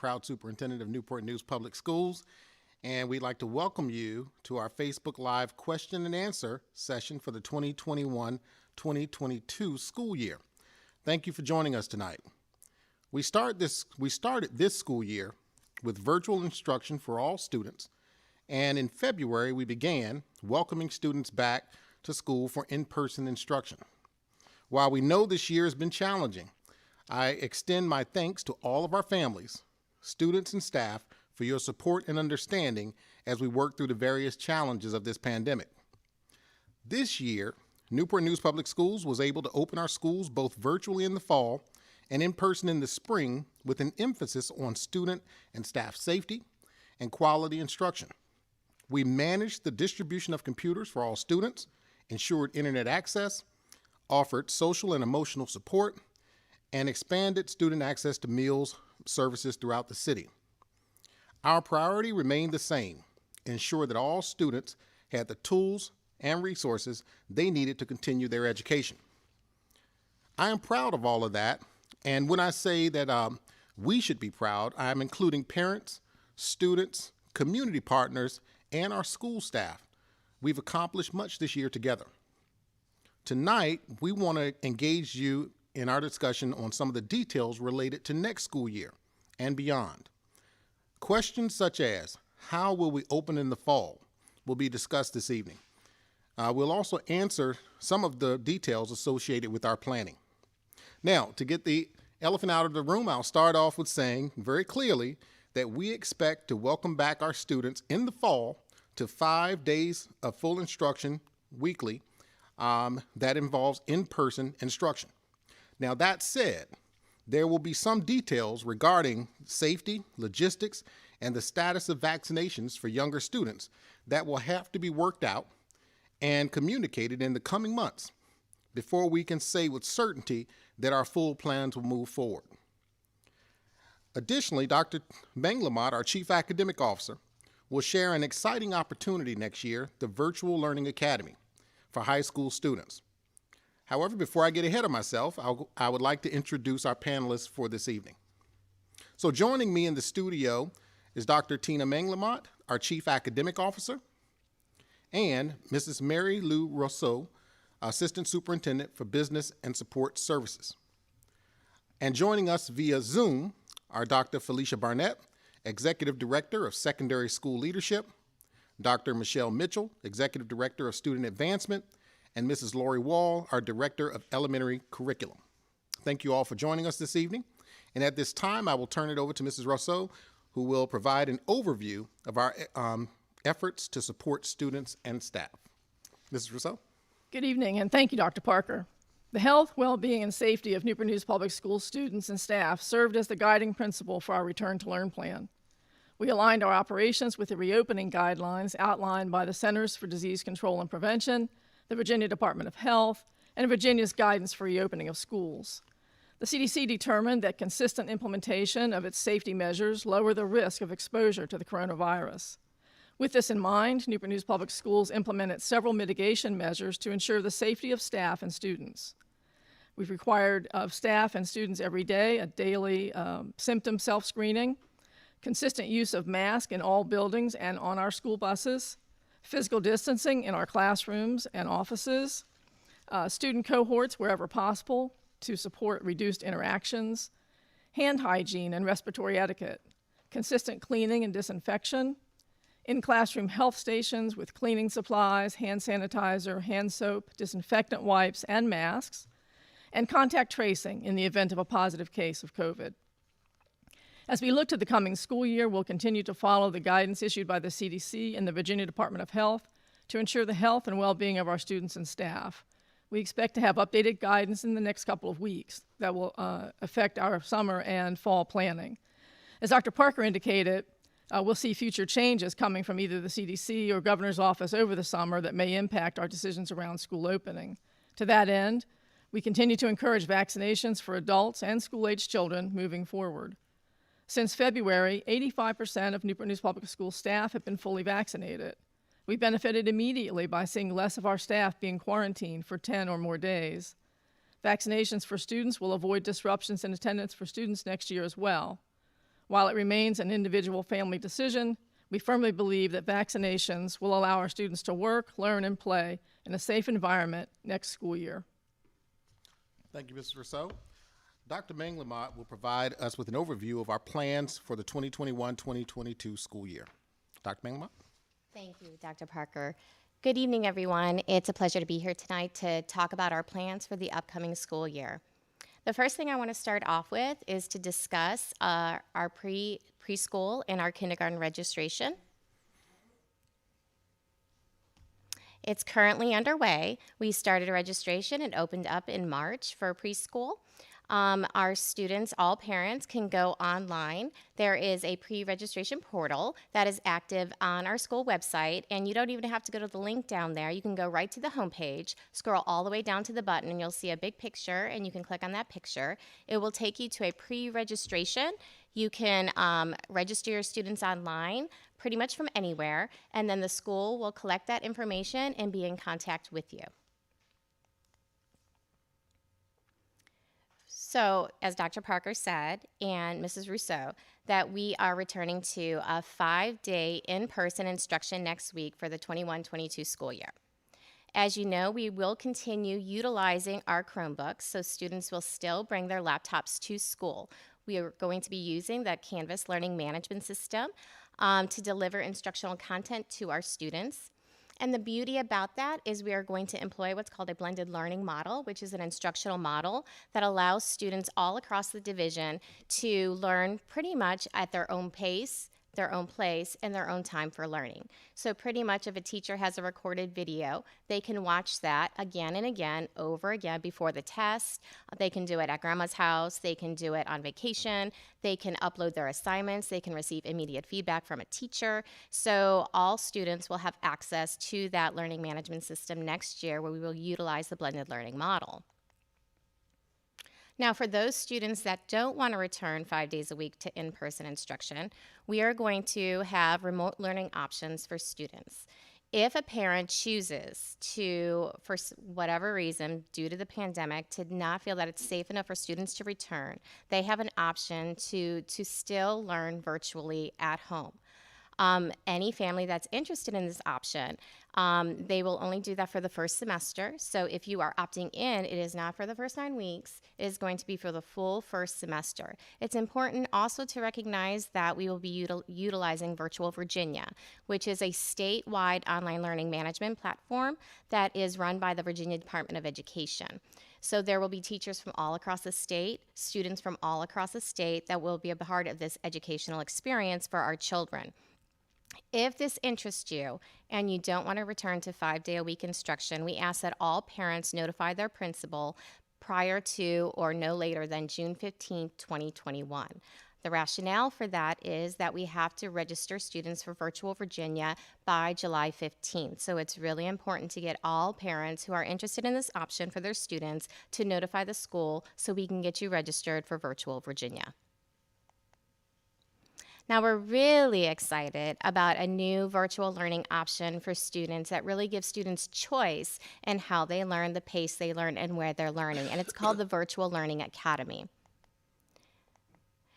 proud superintendent of Newport News Public Schools, and we'd like to welcome you to our Facebook Live question and answer session for the 2021-2022 school year. Thank you for joining us tonight. We started this school year with virtual instruction for all students, and in February we began welcoming students back to school for in-person instruction. While we know this year has been challenging, I extend my thanks to all of our families, students, and staff for your support and understanding as we work through the various challenges of this pandemic. This year, Newport News Public Schools was able to open our schools both virtually in the fall and in person in the spring with an emphasis on student and staff safety and quality instruction. We managed the distribution of computers for all students, ensured internet access, offered social and emotional support, and expanded student access to meals services throughout the city. Our priority remained the same: ensure that all students had the tools and resources they needed to continue their education. I am proud of all of that, and when I say that we should be proud, I am including parents, students, community partners, and our school staff. We've accomplished much this year together. Tonight, we want to engage you in our discussion on some of the details related to next school year and beyond. Questions such as, how will we open in the fall, will be discussed this evening. We'll also answer some of the details associated with our planning. Now, to get the elephant out of the room, I'll start off with saying very clearly that we expect to welcome back our students in the fall to 5 days of full instruction weekly that involves in-person instruction. Now, that said, there will be some details regarding safety, logistics, and the status of vaccinations for younger students that will have to be worked out and communicated in the coming months before we can say with certainty that our full plans will move forward. Additionally, Dr. Menglamot, our Chief Academic Officer, will share an exciting opportunity next year, the Virtual Learning Academy for high school students. However, before I get ahead of myself, I would like to introduce our panelists for this evening. So joining me in the studio is Dr. Tina Menglamot, our Chief Academic Officer, and Mrs. Mary Lou Rousseau, Assistant Superintendent for Business and Support Services. And joining us via Zoom are Dr. Felicia Barnett, Executive Director of Secondary School Leadership, Dr. Michelle Mitchell, Executive Director of Student Advancement, and Mrs. Lori Wall, our Director of Elementary Curriculum. Thank you all for joining us this evening. And at this time, I will turn it over to Mrs. Rousseau, who will provide an overview of our efforts to support students and staff. Mrs. Rousseau? Good evening, and thank you, Dr. Parker. The health, well-being, and safety of Newport News Public School students and staff served as the guiding principle for our Return to Learn plan. We aligned our operations with the reopening guidelines outlined by the Centers for Disease Control and Prevention, the Virginia Department of Health, and Virginia's guidance for reopening of schools. The CDC determined that consistent implementation of its safety measures lower the risk of exposure to the coronavirus. With this in mind, Newport News Public Schools implemented several mitigation measures to ensure the safety of staff and students. We've required of staff and students every day a daily symptom self-screening, consistent use of masks in all buildings and on our school buses, physical distancing in our classrooms and offices, student cohorts wherever possible to support reduced interactions, hand hygiene and respiratory etiquette, consistent cleaning and disinfection, in-classroom health stations with cleaning supplies, hand sanitizer, hand soap, disinfectant wipes, and masks, and contact tracing in the event of a positive case of COVID. As we look to the coming school year, we'll continue to follow the guidance issued by the CDC and the Virginia Department of Health to ensure the health and well-being of our students and staff. We expect to have updated guidance in the next couple of weeks that will affect our summer and fall planning. As Dr. Parker indicated, we'll see future changes coming from either the CDC or Governor's office over the summer that may impact our decisions around school opening. To that end, we continue to encourage vaccinations for adults and school-aged children moving forward. Since February, 85% of Newport News Public School staff have been fully vaccinated. We benefited immediately by seeing less of our staff being quarantined for 10 or more days. Vaccinations for students will avoid disruptions in attendance for students next year as well. While it remains an individual family decision, we firmly believe that vaccinations will allow our students to work, learn, and play in a safe environment next school year. Thank you, Mrs. Rousseau. Dr. Manglamott will provide us with an overview of our plans for the 2021-2022 school year. Dr. Manglamott? Thank you, Dr. Parker. Good evening, everyone. It's a pleasure to be here tonight to talk about our plans for the upcoming school year. The first thing I want to start off with is to discuss our preschool and our kindergarten registration. It's currently underway. We started a registration and opened up in March for preschool. Our students, all parents, can go online. There is a pre-registration portal that is active on our school website, and you don't even have to go to the link down there. You can go right to the homepage, scroll all the way down to the button, and you'll see a big picture, and you can click on that picture. It will take you to a pre-registration. You can register your students online pretty much from anywhere, and then the school will collect that information and be in contact with you. So, as Dr. Parker said, and Mrs. Rousseau, that we are returning to a 5-day in-person instruction next week for the 21-22 school year. As you know, we will continue utilizing our Chromebooks, so students will still bring their laptops to school. We are going to be using the Canvas Learning Management System to deliver instructional content to our students. And the beauty about that is we are going to employ what's called a blended learning model, which is an instructional model that allows students all across the division to learn pretty much at their own pace, their own place, and their own time for learning. So pretty much if a teacher has a recorded video, they can watch that again and again, over again before the test. They can do it at grandma's house. They can do it on vacation. They can upload their assignments. They can receive immediate feedback from a teacher. So all students will have access to that learning management system next year, where we will utilize the blended learning model. Now, for those students that don't want to return 5 days a week to in-person instruction, we are going to have remote learning options for students. If a parent chooses to, for whatever reason, due to the pandemic, to not feel that it's safe enough for students to return, they have an option to still learn virtually at home. Any family that's interested in this option, they will only do that for the first semester. So if you are opting in, it is not for the first 9 weeks. It is going to be for the full first semester. It's important also to recognize that we will be utilizing Virtual Virginia, which is a statewide online learning management platform that is run by the Virginia Department of Education. So there will be teachers from all across the state, students from all across the state that will be a part of this educational experience for our children. If this interests you and you don't want to return to 5-day-a-week instruction, we ask that all parents notify their principal prior to or no later than June 15, 2021. The rationale for that is that we have to register students for Virtual Virginia by July 15th. So it's really important to get all parents who are interested in this option for their students to notify the school so we can get you registered for Virtual Virginia. Now, we're really excited about a new virtual learning option for students that really gives students choice in how they learn, the pace they learn, and where they're learning, and it's called the Virtual Learning Academy.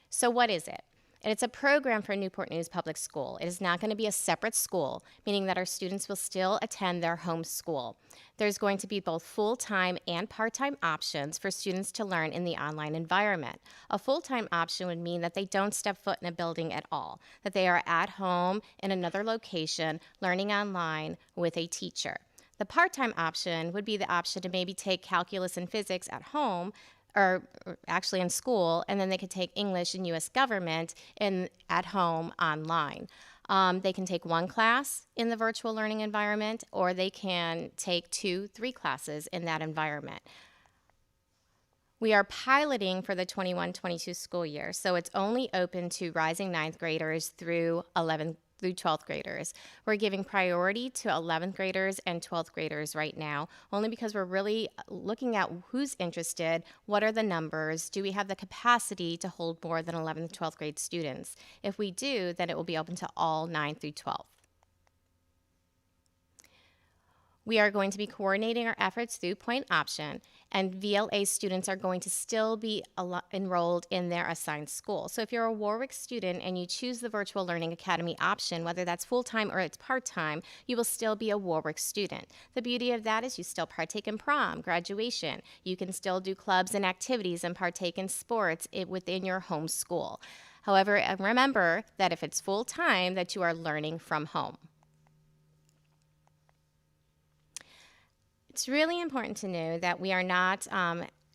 So what is it? It's a program for Newport News Public School. It is not going to be a separate school, meaning that our students will still attend their home school. There's going to be both full-time and part-time options for students to learn in the online environment. A full-time option would mean that they don't step foot in a building at all, that they are at home in another location, learning online with a teacher. The part-time option would be the option to maybe take calculus and physics at home, or actually in school, and then they could take English and U.S. government at home online. They can take one class in the virtual learning environment, or they can take 2-3 classes in that environment. We are piloting for the 21-22 school year, so it's only open to rising 9th graders through 12th graders. We're giving priority to 11th graders and 12th graders right now, only because we're really looking at who's interested, what are the numbers, do we have the capacity to hold more than 11th and 12th grade students? If we do, then it will be open to all 9th through 12th. We are going to be coordinating our efforts through Point Option, and VLA students are going to still be enrolled in their assigned school. So if you're a Warwick student and you choose the Virtual Learning Academy option, whether that's full-time or it's part-time, you will still be a Warwick student. The beauty of that is you still partake in prom, graduation. You can still do clubs and activities and partake in sports within your home school. However, remember that if it's full-time, that you are learning from home. It's really important to know that we are not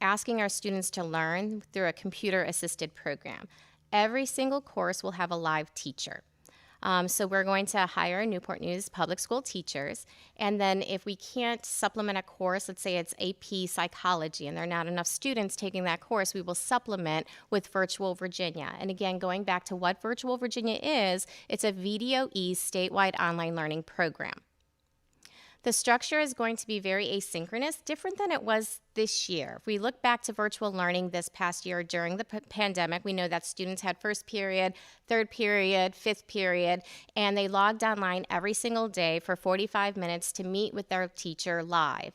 asking our students to learn through a computer-assisted program. Every single course will have a live teacher. So we're going to hire Newport News public school teachers, and then if we can't supplement a course, let's say it's AP psychology, and there are not enough students taking that course, we will supplement with Virtual Virginia. And again, going back to what Virtual Virginia is, it's a VDOE statewide online learning program. The structure is going to be very asynchronous, different than it was this year. If we look back to virtual learning this past year during the pandemic, we know that students had first period, third period, fifth period, and they logged online every single day for 45 minutes to meet with their teacher live.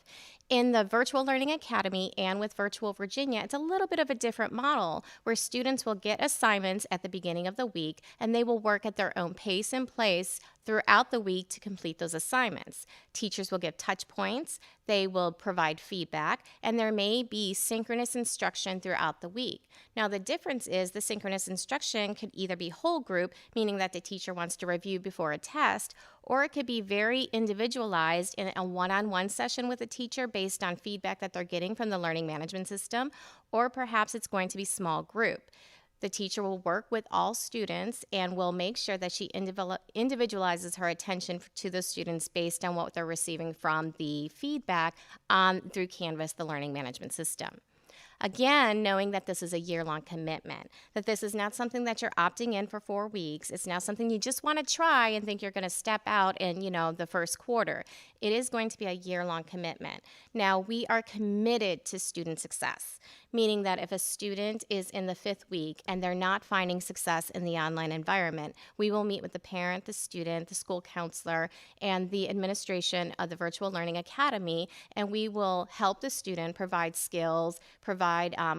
In the Virtual Learning Academy and with Virtual Virginia, it's a little bit of a different model where students will get assignments at the beginning of the week and they will work at their own pace and place throughout the week to complete those assignments. Teachers will give touch points, they will provide feedback, and there may be synchronous instruction throughout the week. Now, the difference is the synchronous instruction could either be whole group, meaning that the teacher wants to review before a test, or it could be very individualized in a one-on-one session with a teacher based on feedback that they're getting from the learning management system, or perhaps it's going to be small group. The teacher will work with all students and will make sure that she individualizes her attention to the students based on what they're receiving from the feedback through Canvas, the learning management system. Again, knowing that this is a year-long commitment, that this is not something that you're opting in for 4 weeks. It's not something you just want to try and think you're going to step out in, the first quarter. It is going to be a year-long commitment. Now, we are committed to student success, meaning that if a student is in the 5th week and they're not finding success in the online environment, we will meet with the parent, the student, the school counselor, and the administration of the Virtual Learning Academy, and we will help the student provide skills, provide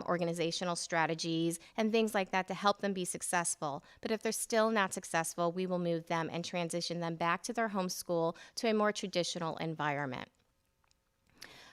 organizational strategies, and things like that to help them be successful. But if they're still not successful, we will move them and transition them back to their home school to a more traditional environment.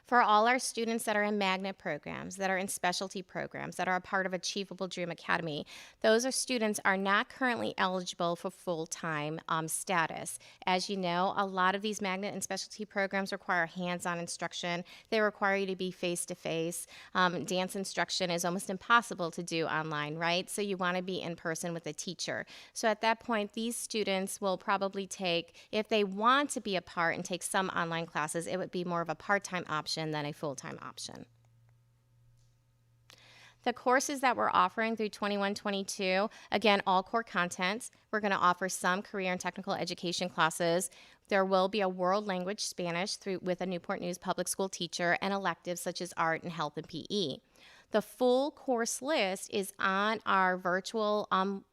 For all our students that are in magnet programs, that are in specialty programs, that are a part of Achievable Dream Academy, those students are not currently eligible for full-time status. As you know, a lot of these magnet and specialty programs require hands-on instruction. They require you to be face-to-face. Dance instruction is almost impossible to do online, right? So you want to be in person with a teacher. So at that point, these students will probably take, if they want to be a part and take some online classes, it would be more of a part-time option than a full-time option. The courses that we're offering through 21-22, again, all core content. We're going to offer some career and technical education classes. There will be a world language Spanish with a Newport News public school teacher and electives such as art and health and PE. The full course list is on our virtual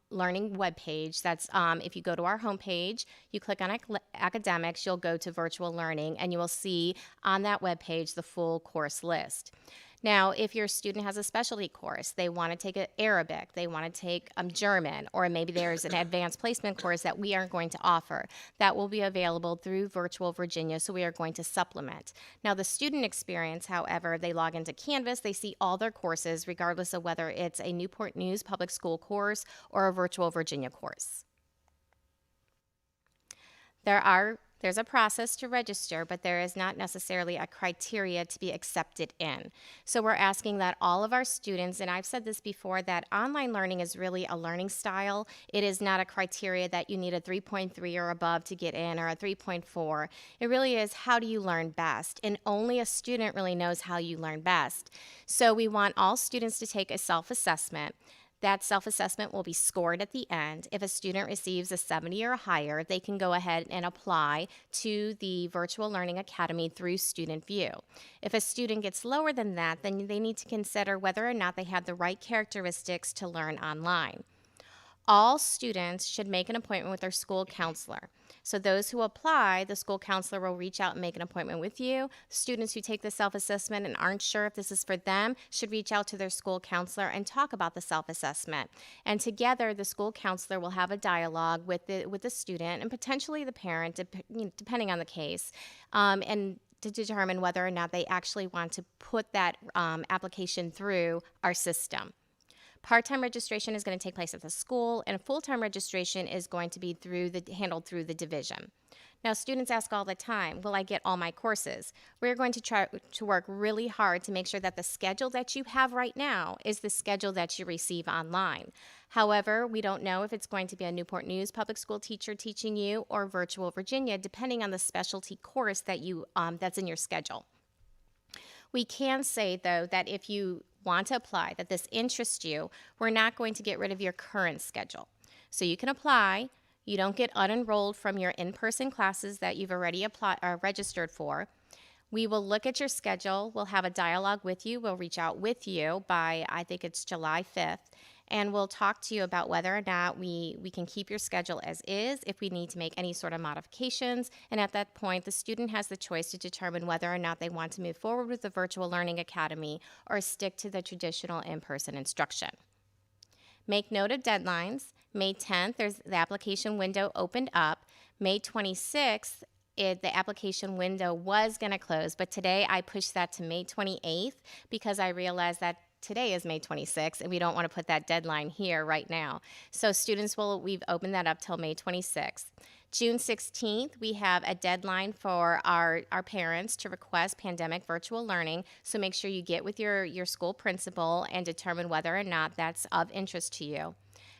learning webpage. That's if you go to our homepage, you click on academics, you'll go to virtual learning, and you will see on that webpage the full course list. Now, if your student has a specialty course, they want to take Arabic, they want to take German, or maybe there's an advanced placement course that we aren't going to offer, that will be available through Virtual Virginia, so we are going to supplement. Now, the student experience, however, they log into Canvas, they see all their courses, regardless of whether it's a Newport News public school course or a Virtual Virginia course. There's a process to register, but there is not necessarily a criteria to be accepted in. So we're asking that all of our students, and I've said this before, that online learning is really a learning style. It is not a criteria that you need a 3.3 or above to get in or a 3.4. It really is, how do you learn best? And only a student really knows how you learn best. So we want all students to take a self-assessment. That self-assessment will be scored at the end. If a student receives a 70 or higher, they can go ahead and apply to the Virtual Learning Academy through Student View. If a student gets lower than that, then they need to consider whether or not they have the right characteristics to learn online. All students should make an appointment with their school counselor. So those who apply, the school counselor will reach out and make an appointment with you. Students who take the self-assessment and aren't sure if this is for them should reach out to their school counselor and talk about the self-assessment. And together, the school counselor will have a dialogue with the student and potentially the parent, depending on the case, and to determine whether or not they actually want to put that application through our system. Part-time registration is going to take place at the school, and full-time registration is going to be handled through the division. Now, students ask all the time, will I get all my courses? We're going to try to work really hard to make sure that the schedule that you have right now is the schedule that you receive online. However, we don't know if it's going to be a Newport News public school teacher teaching you or Virtual Virginia, depending on the specialty course that that's in your schedule. We can say, though, that if you want to apply, that this interests you, we're not going to get rid of your current schedule. So you can apply. You don't get unenrolled from your in-person classes that you've already registered for. We will look at your schedule. We'll have a dialogue with you. We'll reach out with you by, I think it's July 5th, and we'll talk to you about whether or not we can keep your schedule as is, if we need to make any sort of modifications. And at that point, the student has the choice to determine whether or not they want to move forward with the Virtual Learning Academy or stick to the traditional in-person instruction. Make note of deadlines. May 10th, the application window opened up. May 26th, the application window was going to close, but today I pushed that to May 28th because I realized that today is May 26th, and we don't want to put that deadline here right now. So we've opened that up till May 26th. June 16th, we have a deadline for our parents to request pandemic virtual learning. So make sure you get with your school principal and determine whether or not that's of interest to you.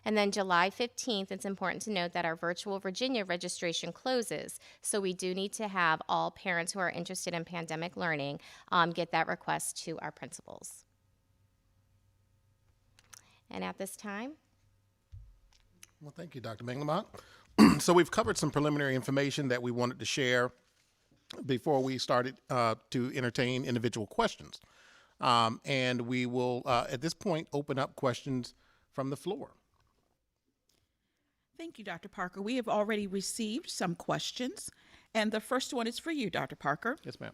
And then July 15th, it's important to note that our Virtual Virginia registration closes. So we do need to have all parents who are interested in pandemic learning get that request to our principals. And at this time, Well, thank you, Dr. Manglamont. So we've covered some preliminary information that we wanted to share before we started to entertain individual questions. And we will, at this point, open up questions from the floor. Thank you, Dr. Parker. We have already received some questions, and the first one is for you, Dr. Parker. Yes, ma'am.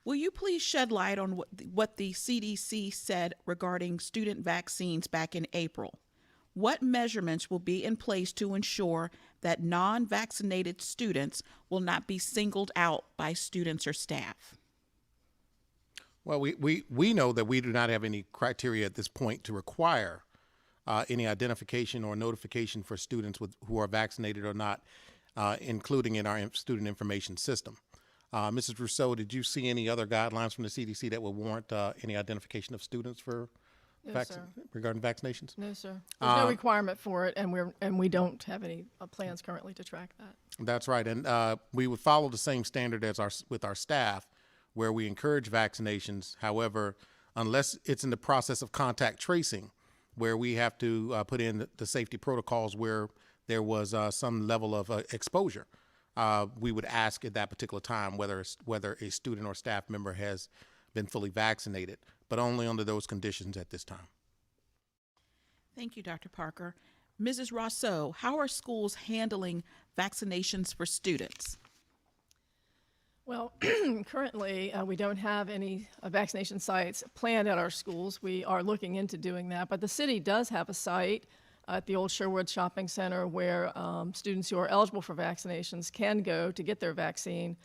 Will you please shed light on what the CDC said regarding student vaccines back in April? What measurements will be in place to ensure that non-vaccinated students will not be singled out by students or staff? Well, we know that we do not have any criteria at this point to require any identification or notification for students who are vaccinated or not, including in our student information system. Mrs. Rousseau, did you see any other guidelines from the CDC that would warrant any identification of students for regarding vaccinations? No, sir. There's no requirement for it, and we don't have any plans currently to track that. That's right, and we would follow the same standard as with our staff, where we encourage vaccinations. However, unless it's in the process of contact tracing, where we have to put in the safety protocols where there was some level of exposure, we would ask at that particular time whether a student or staff member has been fully vaccinated, but only under those conditions at this time. Thank you, Dr. Parker. Mrs. Rousseau, how are schools handling vaccinations for students? Well, currently, we don't have any vaccination sites planned at our schools. We are looking into doing that, but the city does have a site at the old Sherwood Shopping Center where students who are eligible for vaccinations can go to get their vaccine.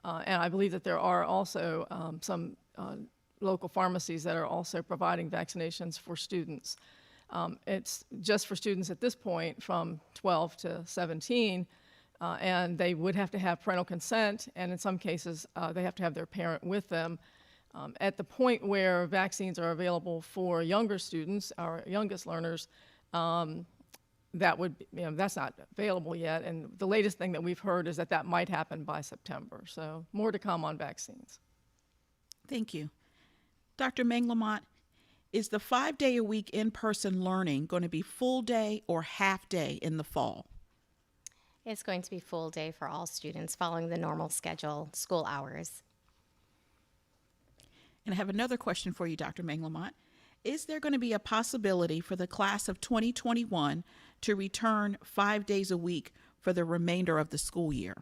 And I believe that there are also some local pharmacies that are also providing vaccinations for students. It's just for students at this point from 12 to 17, and they would have to have parental consent, and in some cases, they have to have their parent with them. At the point where vaccines are available for younger students, our youngest learners, that would, that's not available yet, and the latest thing that we've heard is that might happen by September. So more to come on vaccines. Thank you. Dr. Manglamont, is the 5-day-a-week in-person learning going to be full day or half day in the fall? it's going to be full day for all students following the normal schedule, school hours. And I have another question for you, Dr. Manglamont. Is there going to be a possibility for the class of 2021 to return 5 days a week for the remainder of the school year?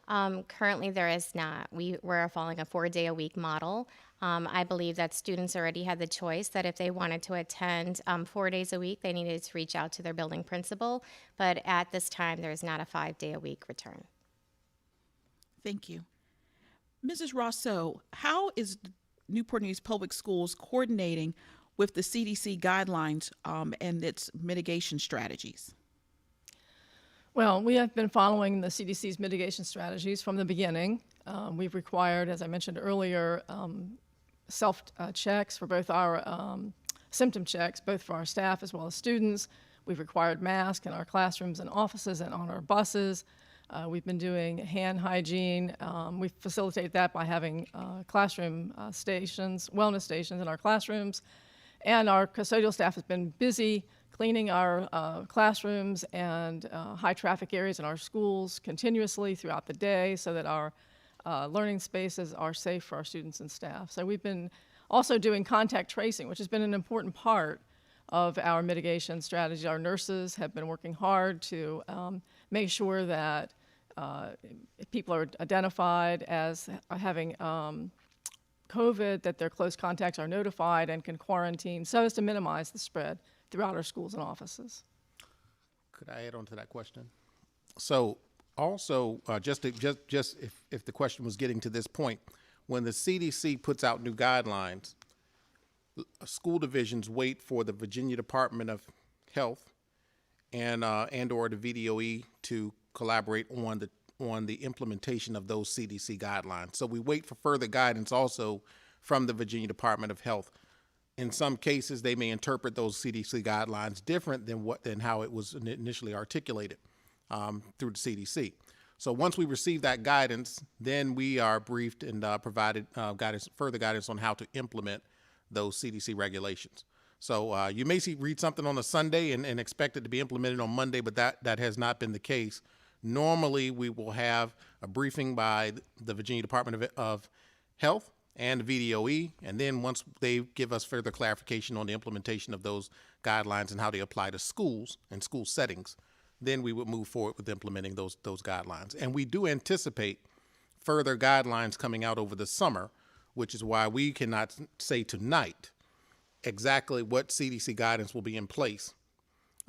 Currently, there is not. We're following a 4-day-a-week model. I believe that students already had the choice that if they wanted to attend 4 days a week, they needed to reach out to their building principal. But at this time, there is not a 5-day-a-week return. Thank you. Mrs. Rousseau, how is Newport News Public Schools coordinating with the CDC guidelines and its mitigation strategies? Well, we have been following the CDC's mitigation strategies from the beginning. We've required, as I mentioned earlier, self-checks for both our symptom checks, both for our staff as well as students. We've required masks in our classrooms and offices and on our buses. We've been doing hand hygiene. We facilitate that by having classroom stations, wellness stations in our classrooms. And our custodial staff has been busy cleaning our classrooms and high traffic areas in our schools continuously throughout the day so that our learning spaces are safe for our students and staff. So we've been also doing contact tracing, which has been an important part of our mitigation strategy. Our nurses have been working hard to make sure that if people are identified as having COVID, that their close contacts are notified and can quarantine so as to minimize the spread throughout our schools and offices. Could I add on to that question? So also, just if the question was getting to this point, when the CDC puts out new guidelines, school divisions wait for the Virginia Department of Health and or the VDOE to collaborate on the implementation of those CDC guidelines. So we wait for further guidance also from the Virginia Department of Health. In some cases, they may interpret those CDC guidelines different than how it was initially articulated through the CDC. So once we receive that guidance, then we are briefed and provided further guidance on how to implement those CDC regulations. So you may read something on a Sunday and expect it to be implemented on Monday, but that has not been the case. Normally, we will have a briefing by the Virginia Department of Health and the VDOE, and then once they give us further clarification on the implementation of those guidelines and how they apply to schools and school settings, then we would move forward with implementing those guidelines. And we do anticipate further guidelines coming out over the summer, which is why we cannot say tonight exactly what CDC guidance will be in place,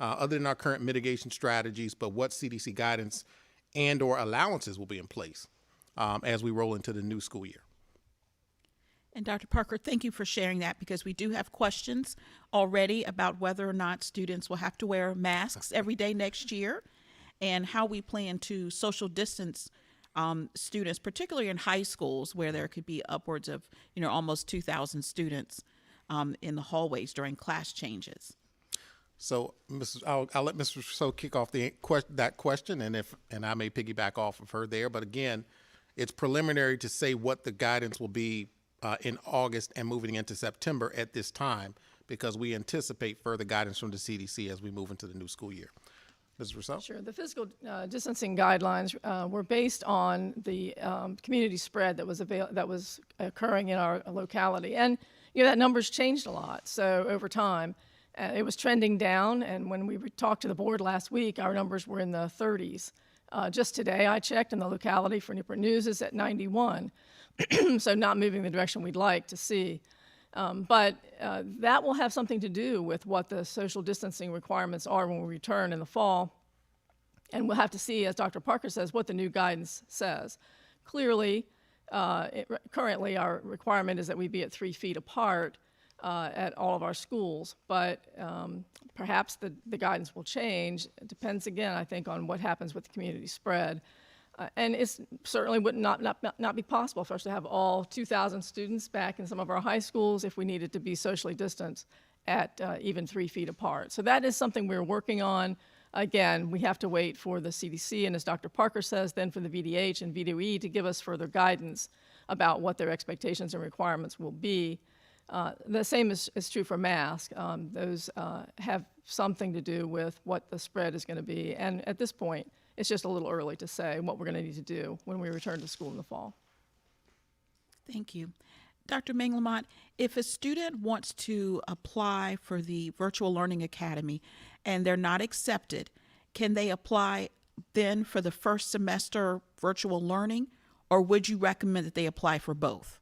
other than our current mitigation strategies, but what CDC guidance and or allowances will be in place as we roll into the new school year. And Dr. Parker, thank you for sharing that, because we do have questions already about whether or not students will have to wear masks every day next year and how we plan to social distance students, particularly in high schools where there could be upwards of, almost 2,000 students in the hallways during class changes. So, I'll let Ms. Rousseau kick off that question, and I may piggyback off of her there. But again, it's preliminary to say what the guidance will be in August and moving into September at this time, because we anticipate further guidance from the CDC as we move into the new school year. Ms. Rousseau? Sure. The physical distancing guidelines were based on the community spread that was occurring in our locality, and that number's changed a lot. So over time, it was trending down, and when we talked to the board last week, our numbers were in the 30s. Just today, I checked, and the locality for Newport News is at 91. So not moving the direction we'd like to see. But that will have something to do with what the social distancing requirements are when we return in the fall. And we'll have to see, as Dr. Parker says, what the new guidance says. Clearly, currently our requirement is that we be at 3 feet apart at all of our schools. But perhaps the guidance will change. It depends, again, I think, on what happens with the community spread. And it certainly would not be possible for us to have all 2,000 students back in some of our high schools if we needed to be socially distanced at even 3 feet apart. So that is something we're working on. Again, we have to wait for the CDC and, as Dr. Parker says, then for the VDH and VDOE to give us further guidance about what their expectations and requirements will be. The same is true for masks. Those have something to do with what the spread is going to be. And at this point, it's just a little early to say what we're going to need to do when we return to school in the fall. Thank you. Dr. Manglamont, if a student wants to apply for the Virtual Learning Academy and they're not accepted, can they apply then for the first semester virtual learning, or would you recommend that they apply for both?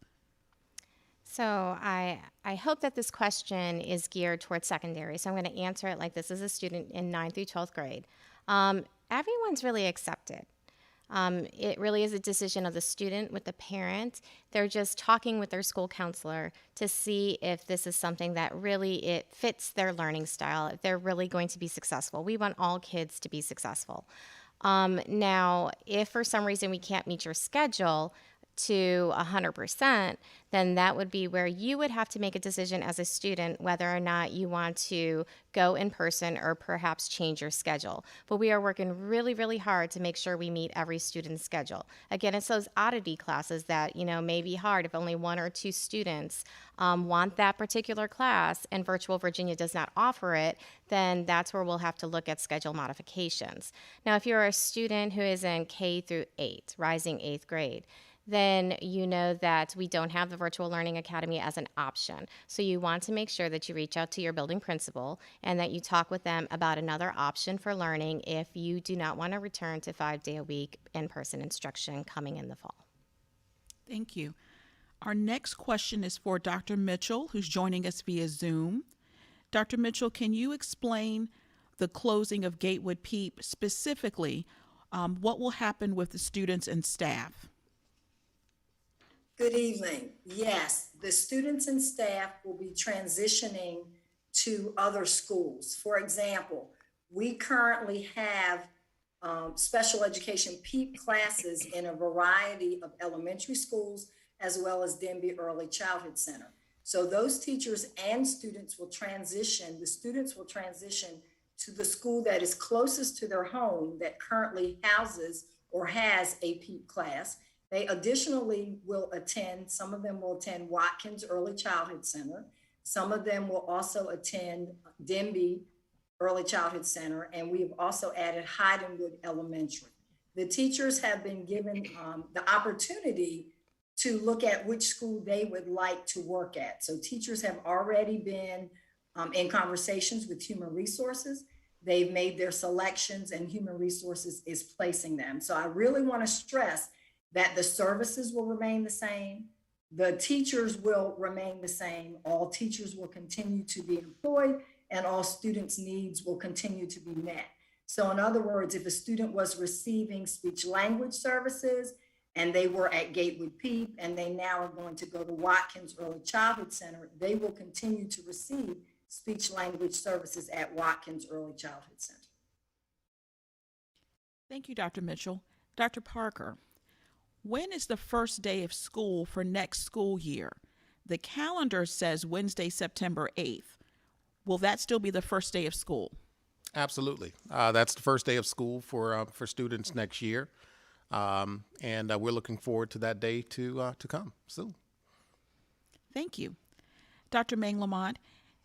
So I hope that this question is geared towards secondary. So I'm going to answer it like this as a student in 9th through 12th grade. Everyone's really accepted. It really is a decision of the student with the parent. They're just talking with their school counselor to see if this is something that really it fits their learning style, if they're really going to be successful. We want all kids to be successful. Now, if for some reason we can't meet your schedule to 100%, then that would be where you would have to make a decision as a student whether or not you want to go in person or perhaps change your schedule. But we are working really, really hard to make sure we meet every student's schedule. Again, it's those oddity classes that, may be hard if only 1 or 2 students want that particular class and Virtual Virginia does not offer it, then that's where we'll have to look at schedule modifications. Now, if you're a student who is in K through 8, rising 8th grade, then you know that we don't have the Virtual Learning Academy as an option. So you want to make sure that you reach out to your building principal and that you talk with them about another option for learning if you do not want to return to 5-day-a-week in-person instruction coming in the fall. Thank you. Our next question is for Dr. Mitchell, who's joining us via Zoom. Dr. Mitchell, can you explain the closing of Gatewood Peep, specifically what will happen with the students and staff? Good evening. Yes, the students and staff will be transitioning to other schools. For example, we currently have special education PEEP classes in a variety of elementary schools as well as Denby Early Childhood Center. So those teachers and students will transition, the students will transition to the school that is closest to their home that currently houses or has a PEEP class. They additionally will attend, some of them will attend Watkins Early Childhood Center. Some of them will also attend Denby Early Childhood Center, and we have also added Hydenwood Elementary. The teachers have been given the opportunity to look at which school they would like to work at. So teachers have already been in conversations with Human Resources. They've made their selections and Human Resources is placing them. So I really want to stress that the services will remain the same. The teachers will remain the same. All teachers will continue to be employed and all students' needs will continue to be met. So in other words, if a student was receiving speech language services and they were at Gatewood Peep and they now are going to go to Watkins Early Childhood Center, they will continue to receive speech language services at Watkins Early Childhood Center. Thank you, Dr. Mitchell. Dr. Parker, when is the first day of school for next school year? The calendar says Wednesday, September 8th. Will that still be the first day of school? Absolutely. That's the first day of school for students next year. And we're looking forward to that day to come soon. Thank you. Dr. Manglamont,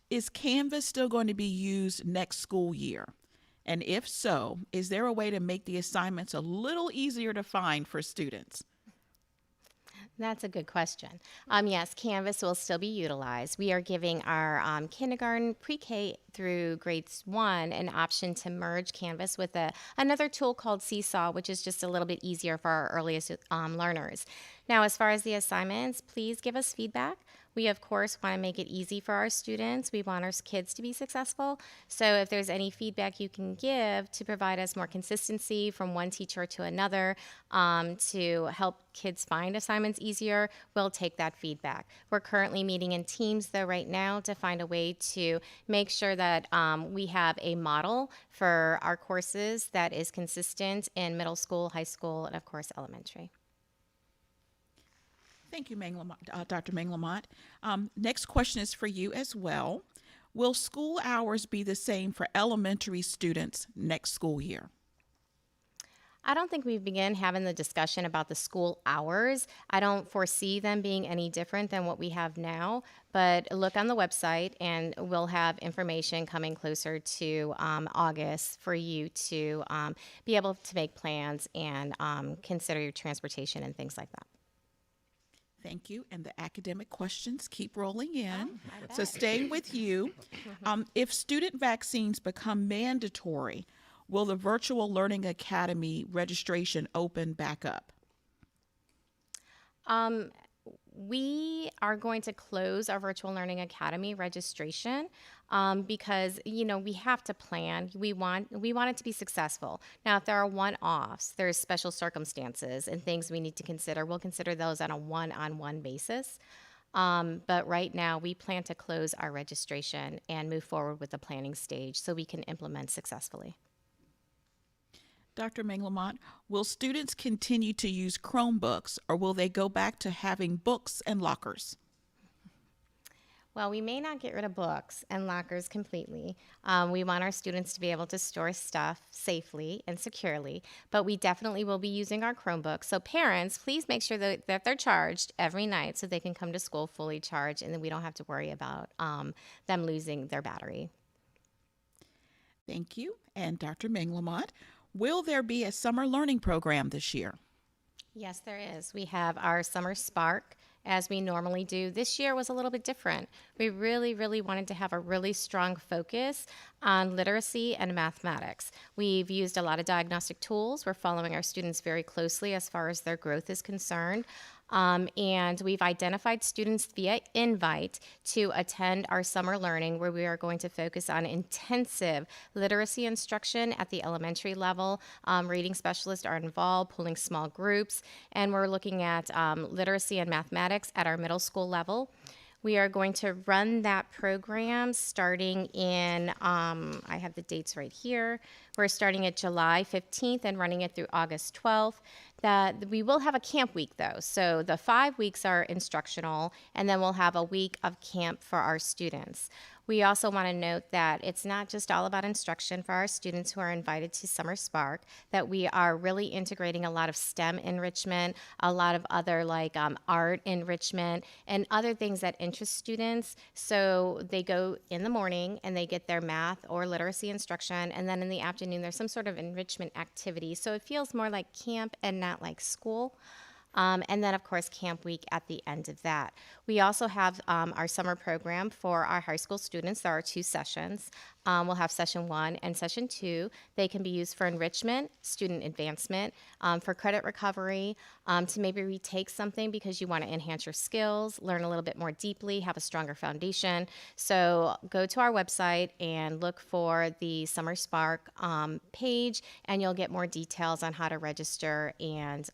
is Canvas still going to be used next school year? And if so, is there a way to make the assignments a little easier to find for students? That's a good question. Yes, Canvas will still be utilized. We are giving our kindergarten, pre-K through grades 1 an option to merge Canvas with another tool called Seesaw, which is just a little bit easier for our earliest learners. Now, as far as the assignments, please give us feedback. We, of course, want to make it easy for our students. We want our kids to be successful. So if there's any feedback you can give to provide us more consistency from one teacher to another to help kids find assignments easier, we'll take that feedback. We're currently meeting in teams, though, right now to find a way to make sure that we have a model for our courses that is consistent in middle school, high school, and, of course, elementary. Thank you, Dr. Manglamont. Next question is for you as well. Will school hours be the same for elementary students next school year? I don't think we begin having the discussion about the school hours. I don't foresee them being any different than what we have now, but look on the website and we'll have information coming closer to August for you to be able to make plans and consider your transportation and things like that. Thank you. And the academic questions keep rolling in. I So bet. staying with you, if student vaccines become mandatory, will the Virtual Learning Academy registration open back up? We are going to close our Virtual Learning Academy registration because we have to plan. We want it to be successful. Now, if there are one-offs, there's special circumstances and things we need to consider. We'll consider those on a one-on-one basis. But right now, we plan to close our registration and move forward with the planning stage so we can implement successfully. Dr. Manglamont, will students continue to use Chromebooks or will they go back to having books and lockers? Well, we may not get rid of books and lockers completely. We want our students to be able to store stuff safely and securely, but we definitely will be using our Chromebooks. So parents, please make sure that they're charged every night so they can come to school fully charged and then we don't have to worry about them losing their battery. Thank you. And Dr. Manglamont, will there be a summer learning program this year? Yes, there is. We have our Summer Spark as we normally do. This year was a little bit different. We really, really wanted to have a really strong focus on literacy and mathematics. We've used a lot of diagnostic tools. We're following our students very closely as far as their growth is concerned. And we've identified students via invite to attend our summer learning where we are going to focus on intensive literacy instruction at the elementary level. Reading specialists are involved, pulling small groups, and we're looking at literacy and mathematics at our middle school level. We are going to run that program starting in, I have the dates right here. We're starting at July 15th and running it through August 12th. We will have a camp week though. So the 5 weeks are instructional and then we'll have a week of camp for our students. We also want to note that it's not just all about instruction for our students who are invited to Summer Spark, that we are really integrating a lot of STEM enrichment, a lot of other art enrichment, and other things that interest students. So they go in the morning and they get their math or literacy instruction, and then in the afternoon there's some sort of enrichment activity. So it feels more like camp and not like school. And then, of course, camp week at the end of that. We also have our summer program for our high school students. There are 2 sessions. We'll have session 1 and session 2. They can be used for enrichment, student advancement, for credit recovery, to maybe retake something because you want to enhance your skills, learn a little bit more deeply, have a stronger foundation. So go to our website and look for the Summer Spark page, and you'll get more details on how to register and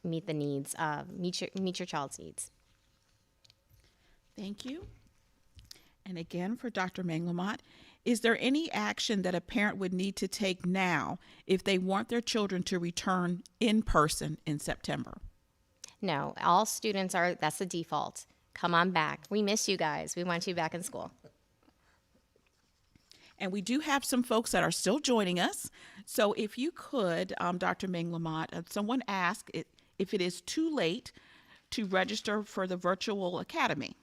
meet the needs, meet your child's needs. Thank you. And again, for Dr. Manglamont, is there any action that a parent would need to take now if they want their children to return in person in September? No, all students that's the default. Come on back. We miss you guys. We want you back in school. And we do have some folks that are still joining us. So if you could, Dr. Manglamont, someone asked if it is too late to register for the virtual academy.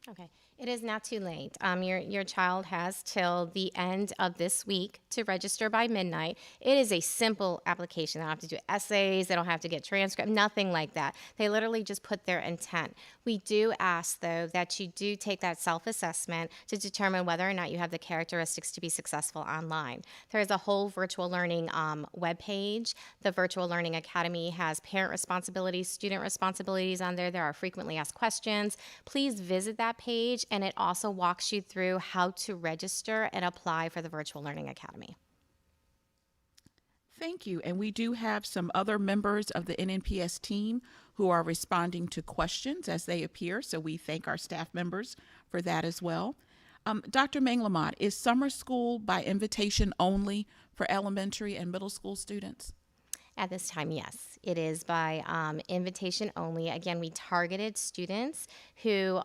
Okay. It is not too late. Your child has till the end of this week to register by midnight. It is a simple application. They don't have to do essays. They don't have to get transcript, nothing like that. They literally just put their intent. We do ask, though, that you do take that self-assessment to determine whether or not you have the characteristics to be successful online. There is a whole virtual learning webpage. The Virtual Learning Academy has parent responsibilities, student responsibilities on there. There are frequently asked questions. Please visit that page, and it also walks you through how to register and apply for the Virtual Learning Academy. Thank you. And we do have some other members of the NNPS team who are responding to questions as they appear, so we thank our staff members for that as well. Dr. Manglamont, is summer school by invitation only for elementary and middle school students? At this time, yes. It is by invitation only. Again, we targeted students who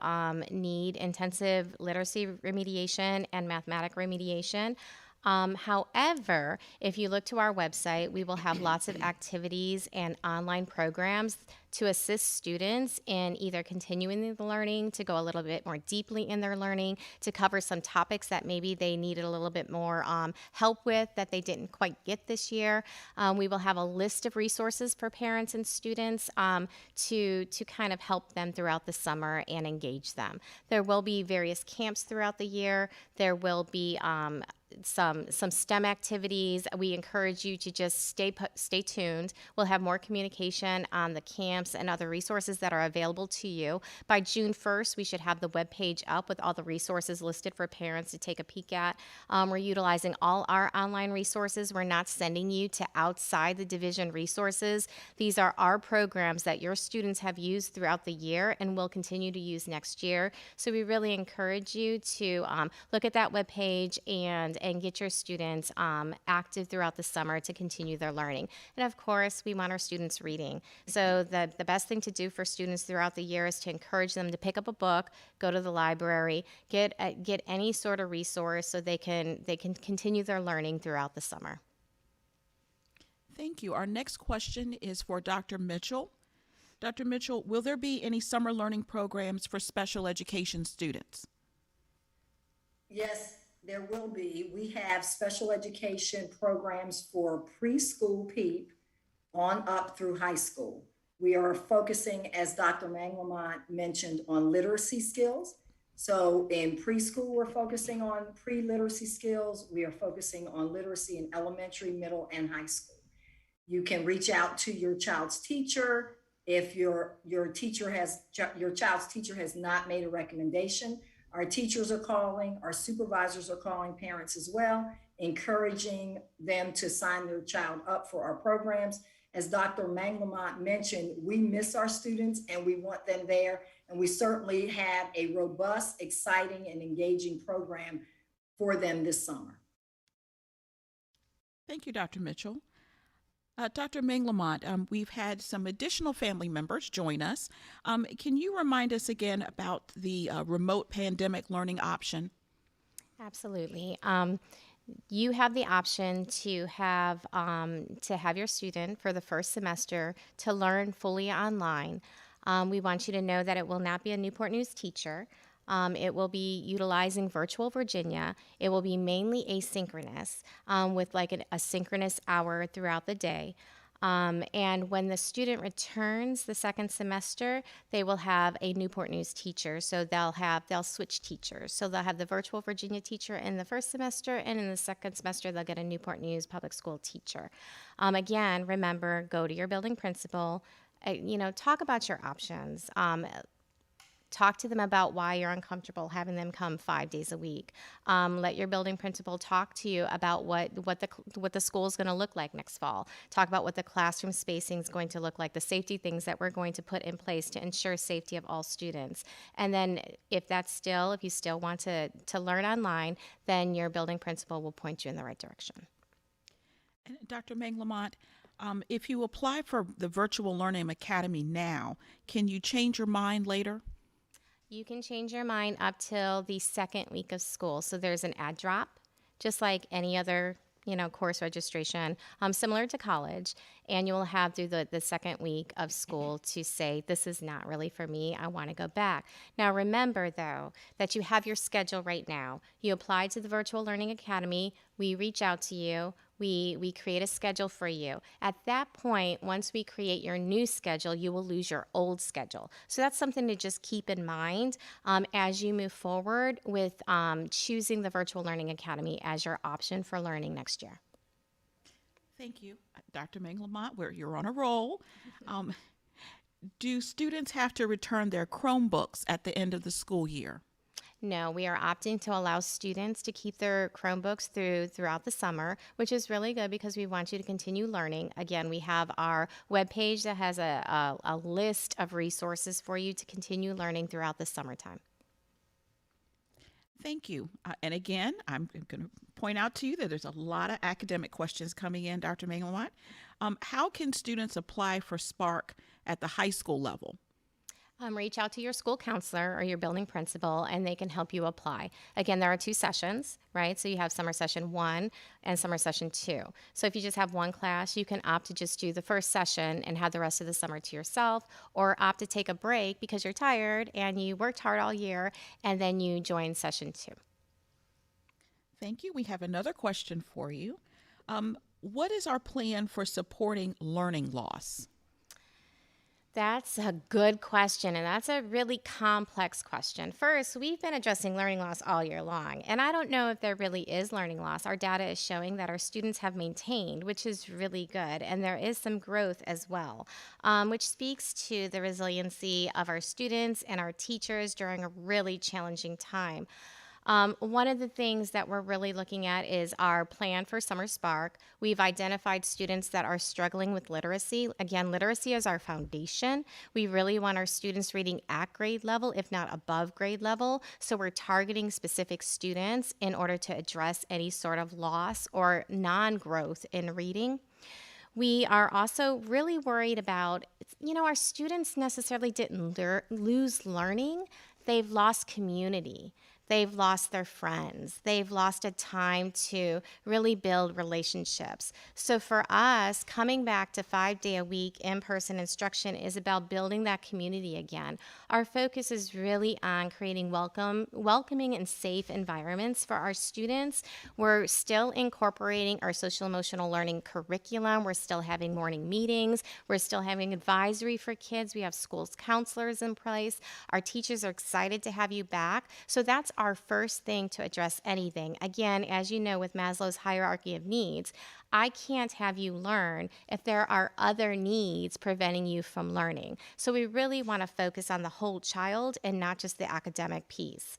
need intensive literacy remediation and mathematic remediation. However, if you look to our website, we will have lots of activities and online programs to assist students in either continuing the learning, to go a little bit more deeply in their learning, to cover some topics that maybe they needed a little bit more help with that they didn't quite get this year. We will have a list of resources for parents and students to kind of help them throughout the summer and engage them. There will be various camps throughout the year. There will be some STEM activities. We encourage you to just stay tuned. We'll have more communication on the camps and other resources that are available to you. By June 1st, we should have the webpage up with all the resources listed for parents to take a peek at. We're utilizing all our online resources. We're not sending you to outside the division resources. These are our programs that your students have used throughout the year and will continue to use next year. So we really encourage you to look at that webpage and get your students active throughout the summer to continue their learning. And of course, we want our students reading. So the best thing to do for students throughout the year is to encourage them to pick up a book, go to the library, get any sort of resource so they can continue their learning throughout the summer. Thank you. Our next question is for Dr. Mitchell. Dr. Mitchell, will there be any summer learning programs for special education students? Yes, there will be. We have special education programs for preschool PEEP on up through high school. We are focusing, as Dr. Manglemont mentioned, on literacy skills. So in preschool, we're focusing on pre-literacy skills. We are focusing on literacy in elementary, middle, and high school. You can reach out to your child's teacher. If your child's teacher has not made a recommendation, our teachers are calling, our supervisors are calling parents as well, encouraging them to sign their child up for our programs. As Dr. Manglemont mentioned, we miss our students and we want them there. And we certainly have a robust, exciting, and engaging program for them this summer. Thank you, Dr. Mitchell. Dr. Manglemont, we've had some additional family members join us. Can you remind us again about the remote pandemic learning option? Absolutely. You have the option to have your student for the first semester to learn fully online. We want you to know that it will not be a Newport News teacher. It will be utilizing Virtual Virginia. It will be mainly asynchronous with like a synchronous hour throughout the day. And when the student returns the second semester, they will have a Newport News teacher. So they'll switch teachers. So they'll have the Virtual Virginia teacher in the first semester, and in the second semester, they'll get a Newport News public school teacher. Again, remember, go to your building principal, talk about your options. Talk to them about why you're uncomfortable having them come 5 days a week. Let your building principal talk to you about what the school is going to look like next fall. Talk about what the classroom spacing is going to look like, the safety things that we're going to put in place to ensure safety of all students. And then if you still want to learn online, then your building principal will point you in the right direction. And Dr. Manglemont, if you apply for the Virtual Learning Academy now, can you change your mind later? You can change your mind up till the second week of school. So there's an add drop, just like any other course registration, similar to college, and you will have through the second week of school to say, this is not really for me, I want to go back. Now remember though, that you have your schedule right now. You apply to the Virtual Learning Academy, we reach out to you, we create a schedule for you. At that point, once we create your new schedule, you will lose your old schedule. So that's something to just keep in mind as you move forward with choosing the Virtual Learning Academy as your option for learning next year. Thank you. Dr. Manglemont, you're on a roll. Do students have to return their Chromebooks at the end of the school year? No, we are opting to allow students to keep their Chromebooks throughout the summer, which is really good because we want you to continue learning. Again, we have our webpage that has a list of resources for you to continue learning throughout the summertime. Thank you. And again, I'm going to point out to you that there's a lot of academic questions coming in, Dr. Manglemont. How can students apply for Spark at the high school level? Reach out to your school counselor or your building principal, and they can help you apply. Again, there are 2 sessions, right? So you have summer session 1 and summer session 2. So if you just have one class, you can opt to just do the first session and have the rest of the summer to yourself, or opt to take a break because you're tired and you worked hard all year, and then you join session 2. Thank you. We have another question for you. What is our plan for supporting learning loss? That's a good question, and that's a really complex question. First, we've been addressing learning loss all year long, and I don't know if there really is learning loss. Our data is showing that our students have maintained, which is really good, and there is some growth as well, which speaks to the resiliency of our students and our teachers during a really challenging time. One of the things that we're really looking at is our plan for Summer Spark. We've identified students that are struggling with literacy. Again, literacy is our foundation. We really want our students reading at grade level, if not above grade level. So we're targeting specific students in order to address any sort of loss or non-growth in reading. We are also really worried about, our students necessarily didn't lose learning. They've lost community. They've lost their friends. They've lost a time to really build relationships. So for us, coming back to 5-day-a-week in-person instruction is about building that community again. Our focus is really on creating welcoming and safe environments for our students. We're still incorporating our social emotional learning curriculum. We're still having morning meetings. We're still having advisory for kids. We have schools counselors in place. Our teachers are excited to have you back. So that's our first thing to address anything. Again, as you know, with Maslow's hierarchy of needs, I can't have you learn if there are other needs preventing you from learning. So we really want to focus on the whole child and not just the academic piece.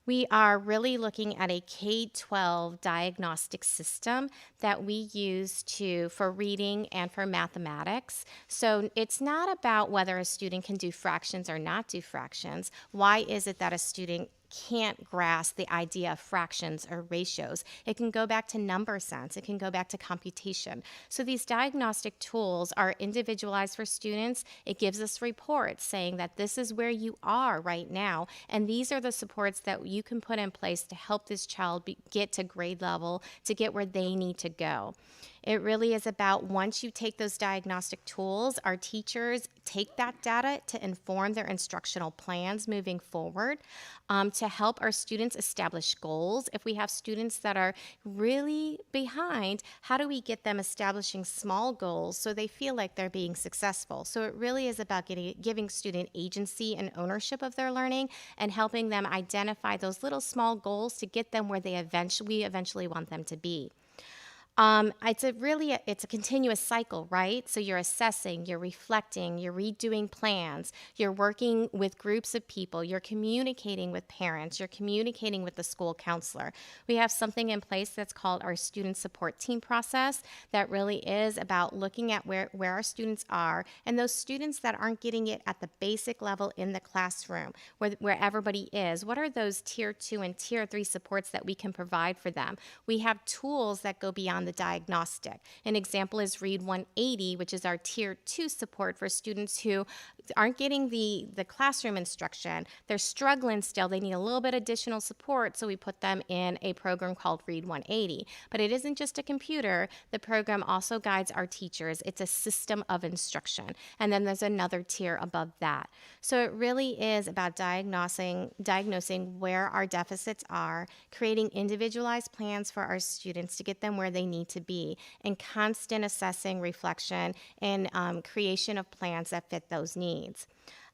We are really looking at a K-12 diagnostic system that we use for reading and for mathematics. So it's not about whether a student can do fractions or not do fractions. Why is it that a student can't grasp the idea of fractions or ratios? It can go back to number sense. It can go back to computation. So these diagnostic tools are individualized for students. It gives us reports saying that this is where you are right now, and these are the supports that you can put in place to help this child get to grade level, to get where they need to go. It really is about, once you take those diagnostic tools, our teachers take that data to inform their instructional plans moving forward, to help our students establish goals. If we have students that are really behind, how do we get them establishing small goals so they feel like they're being successful? So it really is about giving student agency and ownership of their learning and helping them identify those little small goals to get them where we eventually want them to be. It's a continuous cycle, right? So you're assessing, you're reflecting, you're redoing plans, you're working with groups of people, you're communicating with parents, you're communicating with the school counselor. We have something in place that's called our student support team process that really is about looking at where our students are, and those students that aren't getting it at the basic level in the classroom, where everybody is. What are those tier 2 and tier 3 supports that we can provide for them? We have tools that go beyond the diagnostic. An example is Read 180, which is our tier 2 support for students who aren't getting the classroom instruction. They're struggling still. They need a little bit additional support, so we put them in a program called Read 180. But it isn't just a computer. The program also guides our teachers. It's a system of instruction. And then there's another tier above that. So it really is about diagnosing where our deficits are, creating individualized plans for our students to get them where they need to be, and constant assessing, reflection, and creation of plans that fit those needs.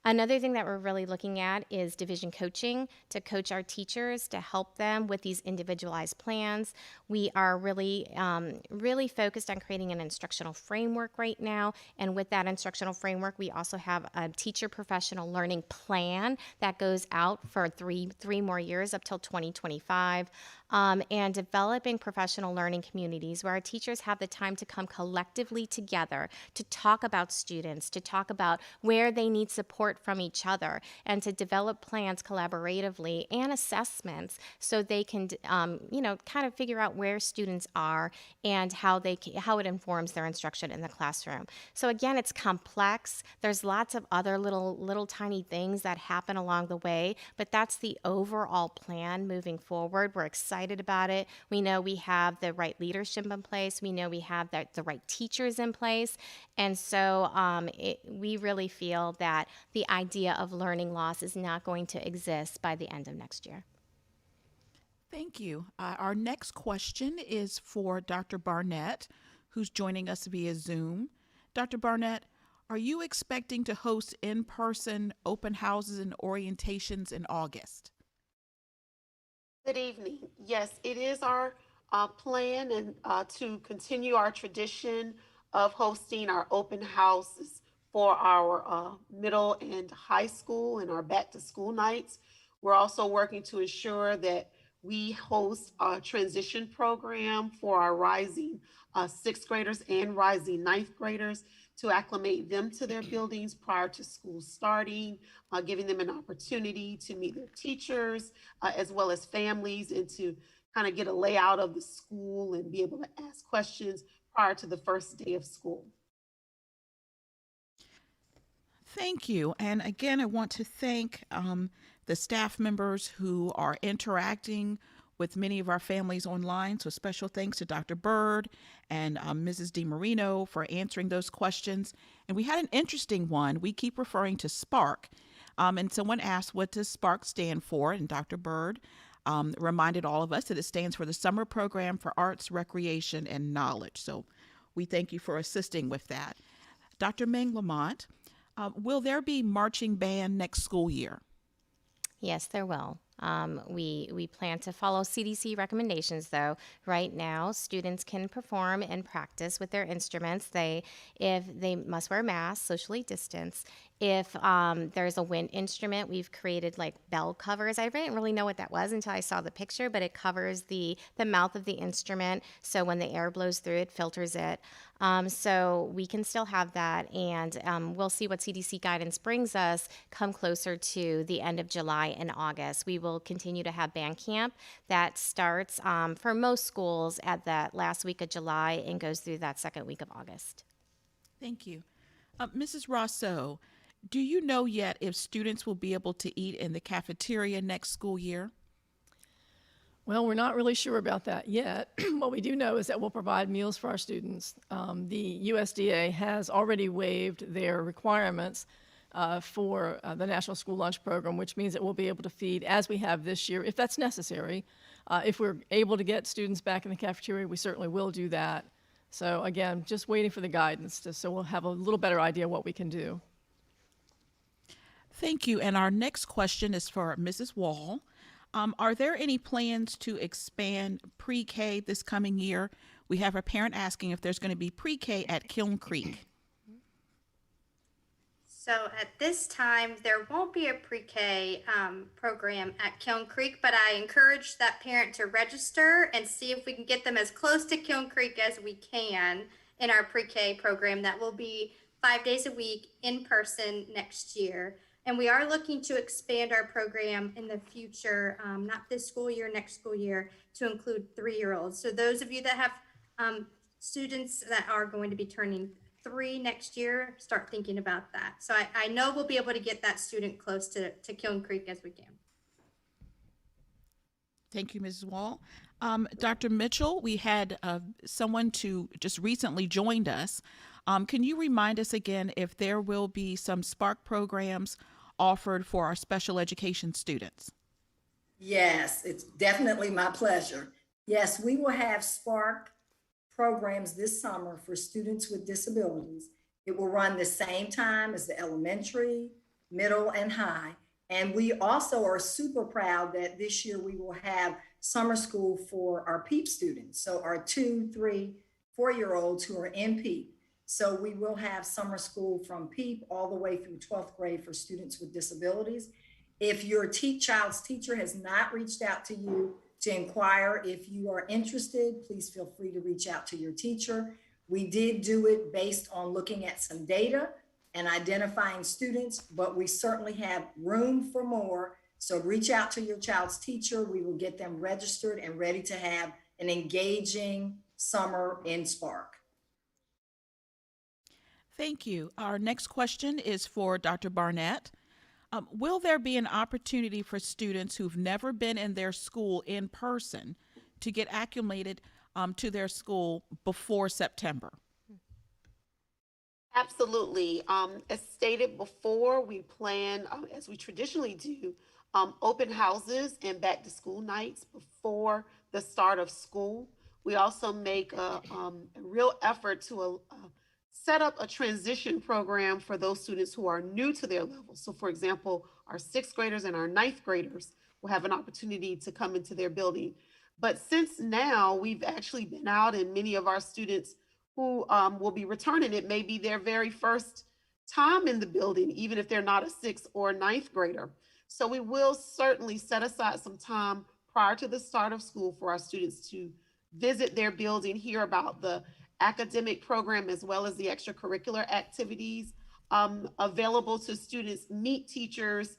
Another thing that we're really looking at is division coaching, to coach our teachers, to help them with these individualized plans. We are really focused on creating an instructional framework right now. And with that instructional framework, we also have a teacher professional learning plan that goes out for three more years up till 2025. And developing professional learning communities where our teachers have the time to come collectively together to talk about students, to talk about where they need support support from each other and to develop plans collaboratively and assessments so they can, kind of figure out where students are and how it informs their instruction in the classroom. So again, it's complex. There's lots of other little tiny things that happen along the way, but that's the overall plan moving forward. We're excited about it. We know we have the right leadership in place. We know we have the right teachers in place. And so we really feel that the idea of learning loss is not going to exist by the end of next year. Thank you. Our next question is for Dr. Barnett, who's joining us via Zoom. Dr. Barnett, are you expecting to host in-person open houses and orientations in August? Good evening. Yes, it is our plan and to continue our tradition of hosting our open houses for our middle and high school and our back to school nights. We're also working to ensure that we host a transition program for our rising sixth graders and rising ninth graders to acclimate them to their buildings prior to school starting, giving them an opportunity to meet their teachers as well as families and to kind of get a layout of the school and be able to ask questions prior to the first day of school. Thank you. And again, I want to thank the staff members who are interacting with many of our families online. So special thanks to Dr. Bird and Mrs. DiMarino for answering those questions. And we had an interesting one. We keep referring to SPARK. And someone asked, what does SPARK stand for? And Dr. Bird reminded all of us that it stands for the Summer Program for Arts, Recreation, and Knowledge. So we thank you for assisting with that. Dr. Meng Lamont, will there be marching band next school year? Yes, there will. We plan to follow CDC recommendations, though. Right now, students can perform and practice with their instruments. If they must wear masks, socially distance. If there's a wind instrument, we've created like bell covers. I didn't really know what that was until I saw the picture, but it covers the mouth of the instrument, so when the air blows through it, filters it. So we can still have that, and we'll see what CDC guidance brings us come closer to the end of July and August. We will continue to have band camp that starts for most schools at that last week of July and goes through that second week of August. Thank you. Mrs. Rousseau, do you know yet if students will be able to eat in the cafeteria next school year? Well, we're not really sure about that yet. What we do know is that we'll provide meals for our students. The USDA has already waived their requirements for the National School Lunch Program, which means that we'll be able to feed as we have this year, if that's necessary. If we're able to get students back in the cafeteria, we certainly will do that. So again, just waiting for the guidance so we'll have a little better idea what we can do. Thank you. And our next question is for Mrs. Wall. Are there any plans to expand pre-K this coming year? We have a parent asking if there's going to be pre-K at Kiln Creek. So at this time, there won't be a pre-K program at Kiln Creek, but I encourage that parent to register and see if we can get them as close to Kiln Creek as we can in our pre-K program. That will be 5 days a week in person next year. And we are looking to expand our program in the future, not this school year, next school year, to include 3-year-olds. So those of you that have students that are going to be turning 3 next year, start thinking about that. So I know we'll be able to get that student close to Kiln Creek as we can. Thank you, Mrs. Wall. Dr. Mitchell, we had someone to just recently joined us. Can you remind us again if there will be some Spark programs offered for our special education students? Yes, it's definitely my pleasure. Yes, we will have Spark programs this summer for students with disabilities. It will run the same time as the elementary, middle, and high. And we also are super proud that this year we will have summer school for our PEEP students. So our 2, 3, 4-year-olds who are in PEEP. So we will have summer school from PEEP all the way through 12th grade for students with disabilities. If your child's teacher has not reached out to you to inquire if you are interested, please feel free to reach out to your teacher. We did do it based on looking at some data and identifying students, but we certainly have room for more. So reach out to your child's teacher. We will get them registered and ready to have an engaging summer in Spark. Thank you. Our next question is for Dr. Barnett. Will there be an opportunity for students who've never been in their school in person to get acclimated to their school before September? Absolutely. As stated before, we plan, as we traditionally do, open houses and back to school nights before the start of school. We also make a real effort to set up a transition program for those students who are new to their level. So, for example, our sixth graders and our ninth graders will have an opportunity to come into their building. But since now we've actually been out, and many of our students who will be returning, it may be their very first time in the building, even if they're not a sixth or ninth grader. So we will certainly set aside some time prior to the start of school for our students to visit their building, hear about the academic program as well as the extracurricular activities available to students, meet teachers,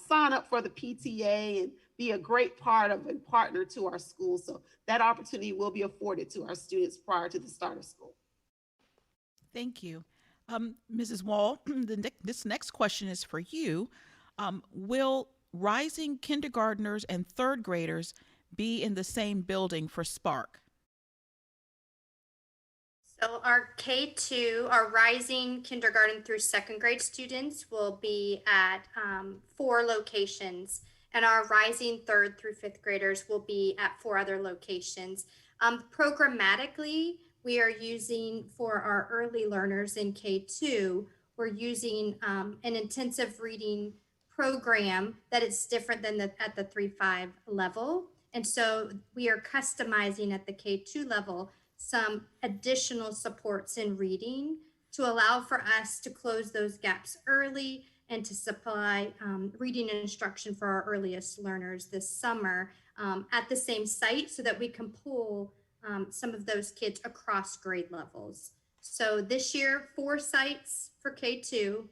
sign up for the PTA, and be a great part of and partner to our school. So that opportunity will be afforded to our students prior to the start of school. Thank you. Mrs. Wall, this next question is for you. Will rising kindergartners and third graders be in the same building for Spark? So our K2, our rising kindergarten through second grade students will be at 4 locations, and our rising third through fifth graders will be at 4 other locations. Programmatically, we are using for our early learners in K2, we're using an intensive reading program that is different than at the 3-5 level. And so we are customizing at the K2 level some additional supports in reading to allow for us to close those gaps early and to supply reading instruction for our earliest learners this summer at the same site so that we can pull some of those kids across grade levels. So this year, 4 sites for K2,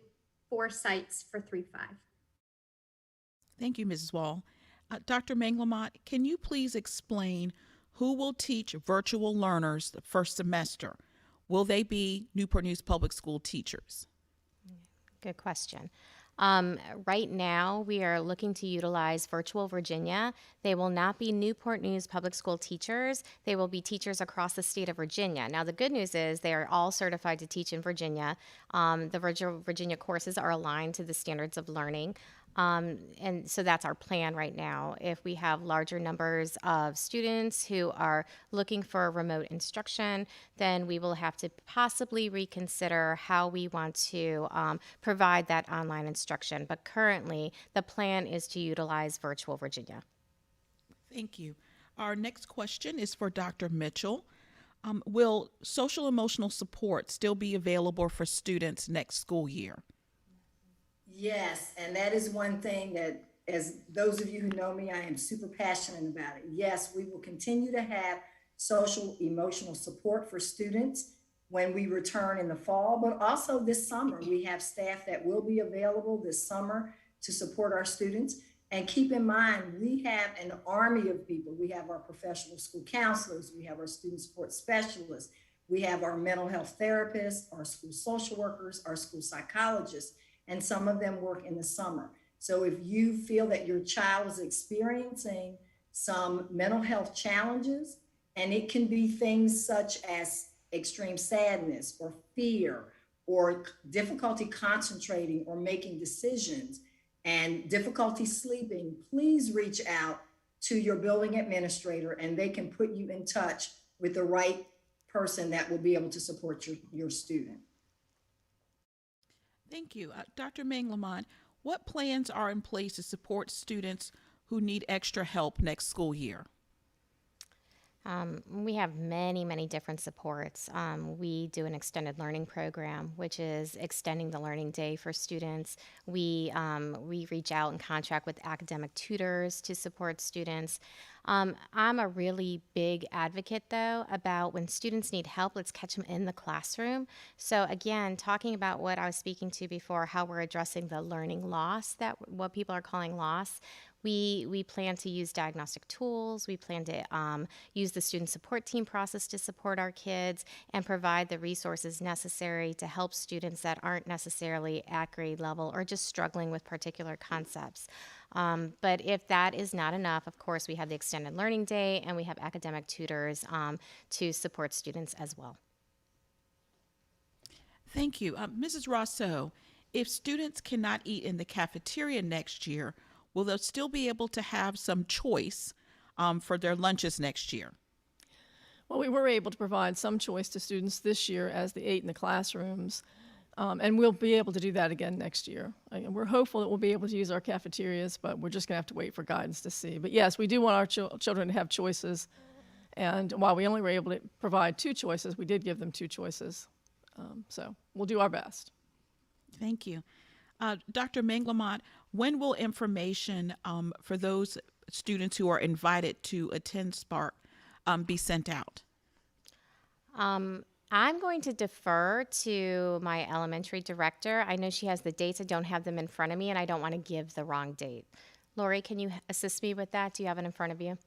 4 sites for 3-5. Thank you, Mrs. Wall. Dr. Manglamott, can you please explain who will teach virtual learners the first semester? Will they be Newport News Public School teachers? Good question. Right now, we are looking to utilize Virtual Virginia. They will not be Newport News Public School teachers. They will be teachers across the state of Virginia. Now, the good news is they are all certified to teach in Virginia. The Virtual Virginia courses are aligned to the standards of learning. And so that's our plan right now. If we have larger numbers of students who are looking for remote instruction, then we will have to possibly reconsider how we want to provide that online instruction. But currently, the plan is to utilize Virtual Virginia. Thank you. Our next question is for Dr. Mitchell. Will social emotional support still be available for students next school year? Yes, and that is one thing that, as those of you who know me, I am super passionate about it. Yes, we will continue to have social emotional support for students when we return in the fall, but also this summer. We have staff that will be available this summer to support our students. And keep in mind, we have an army of people. We have our professional school counselors, we have our student support specialists, we have our mental health therapists, our school social workers, our school psychologists, and some of them work in the summer. So if you feel that your child is experiencing some mental health challenges, and it can be things such as extreme sadness or fear or difficulty concentrating or making decisions and difficulty sleeping, please reach out to your building administrator and they can put you in touch with the right person that will be able to support your student. Thank you. Dr. Manglamott, what plans are in place to support students who need extra help next school year? We have many, many different supports. We do an extended learning program, which is extending the learning day for students. We reach out and contract with academic tutors to support students. I'm a really big advocate, though, about when students need help, let's catch them in the classroom. So again, talking about what I was speaking to before, how we're addressing the learning loss, that what people are calling loss. We plan to use diagnostic tools. We plan to use the student support team process to support our kids and provide the resources necessary to help students that aren't necessarily at grade level or just struggling with particular concepts. But if that is not enough, of course, we have the extended learning day and we have academic tutors to support students as well. Thank you. Mrs. Rousseau, if students cannot eat in the cafeteria next year, will they still be able to have some choice for their lunches next year? Well, we were able to provide some choice to students this year as they ate in the classrooms, and we'll be able to do that again next year. We're hopeful that we'll be able to use our cafeterias, but we're just going to have to wait for guidance to see. But yes, we do want our children to have choices, and while we only were able to provide 2 choices, we did give them 2 choices. So we'll do our best. Thank you. Dr. Manglamont, when will information for those students who are invited to attend Spark be sent out? I'm going to defer to my elementary director. I know she has the dates. I don't have them in front of me, and I don't want to give the wrong date. Lori, can you assist me with that? Do you have it in front of you?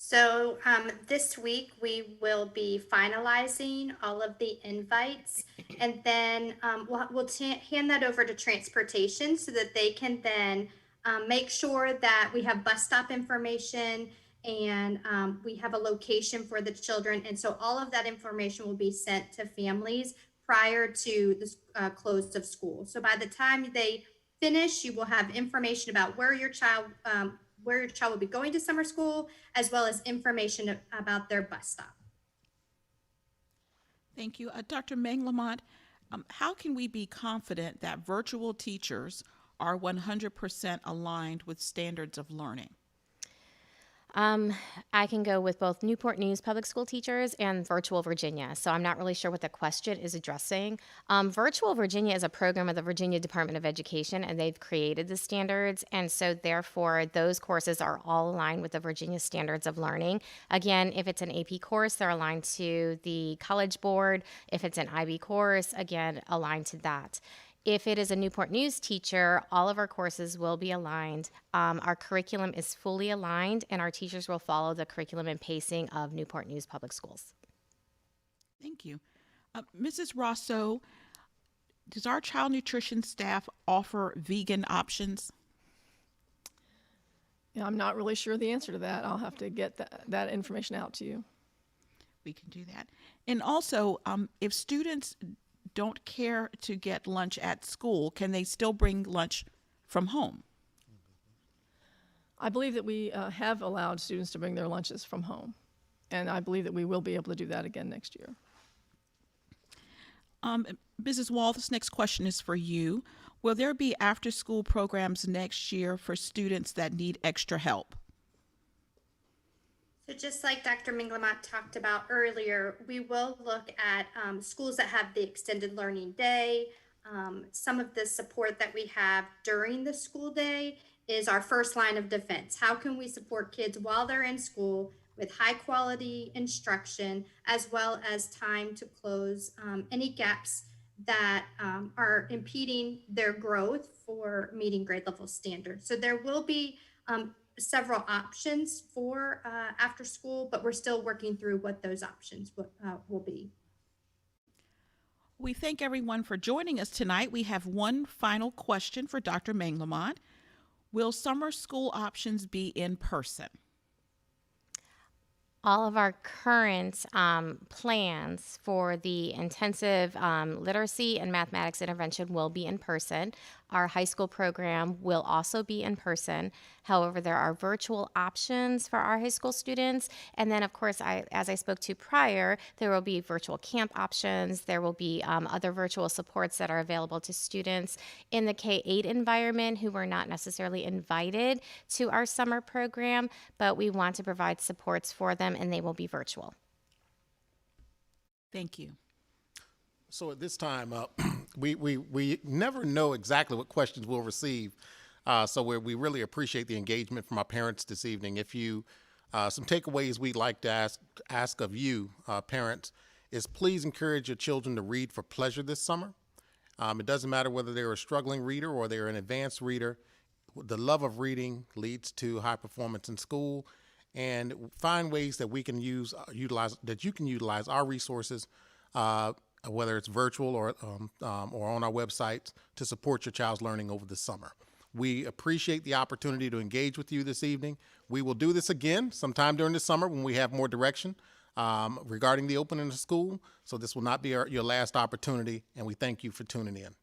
So this week we will be finalizing all of the invites, and then we'll hand that over to transportation so that they can then make sure that we have bus stop information and we have a location for the children. And so all of that information will be sent to families prior to the close of school. So by the time they finish, you will have information about where your child will be going to summer school, as well as information about their bus stop. Thank you. Dr. Manglamont, how can we be confident that virtual teachers are 100% aligned with standards of learning? I can go with both Newport News public school teachers and Virtual Virginia. So I'm not really sure what the question is addressing. Virtual Virginia is a program of the Virginia Department of Education, and they've created the standards. And so therefore, those courses are all aligned with the Virginia standards of learning. Again, if it's an AP course, they're aligned to the College Board. If it's an IB course, again, aligned to that. If it is a Newport News teacher, all of our courses will be aligned. Our curriculum is fully aligned, and our teachers will follow the curriculum and pacing of Newport News Public Schools. Thank you. Mrs. Rousseau, does our child nutrition staff offer vegan options? Yeah, I'm not really sure the answer to that. I'll have to get that information out to you. We can do that. And also, if students don't care to get lunch at school, can they still bring lunch from home? I believe that we have allowed students to bring their lunches from home, and I believe that we will be able to do that again next year. Mrs. Wall, this next question is for you. Will there be after-school programs next year for students that need extra help? So just like Dr. Minglamont talked about earlier, we will look at schools that have the extended learning day. Some of the support that we have during the school day is our first line of defense. How can we support kids while they're in school with high quality instruction, as well as time to close any gaps that are impeding their growth for meeting grade level standards. So there will be several options for after school, but we're still working through what those options will be. We thank everyone for joining us tonight. We have one final question for Dr. Manglamont. Will summer school options be in person? All of our current plans for the intensive literacy and mathematics intervention will be in person. Our high school program will also be in person. However, there are virtual options for our high school students. And then, of course, as I spoke to prior, there will be virtual camp options. There will be other virtual supports that are available to students in the K-8 environment who were not necessarily invited to our summer program, but we want to provide supports for them, and they will be virtual. Thank you. So at this time, we never know exactly what questions we'll receive. So we really appreciate the engagement from our parents this evening. If you, some takeaways we'd like to ask of you, parents, is please encourage your children to read for pleasure this summer. It doesn't matter whether they're a struggling reader or they're an advanced reader. The love of reading leads to high performance in school, and find ways that we can utilize our resources, whether it's virtual or on our websites, to support your child's learning over the summer. We appreciate the opportunity to engage with you this evening. We will do this again sometime during the summer when we have more direction regarding the opening of school. So this will not be your last opportunity, and we thank you for tuning in.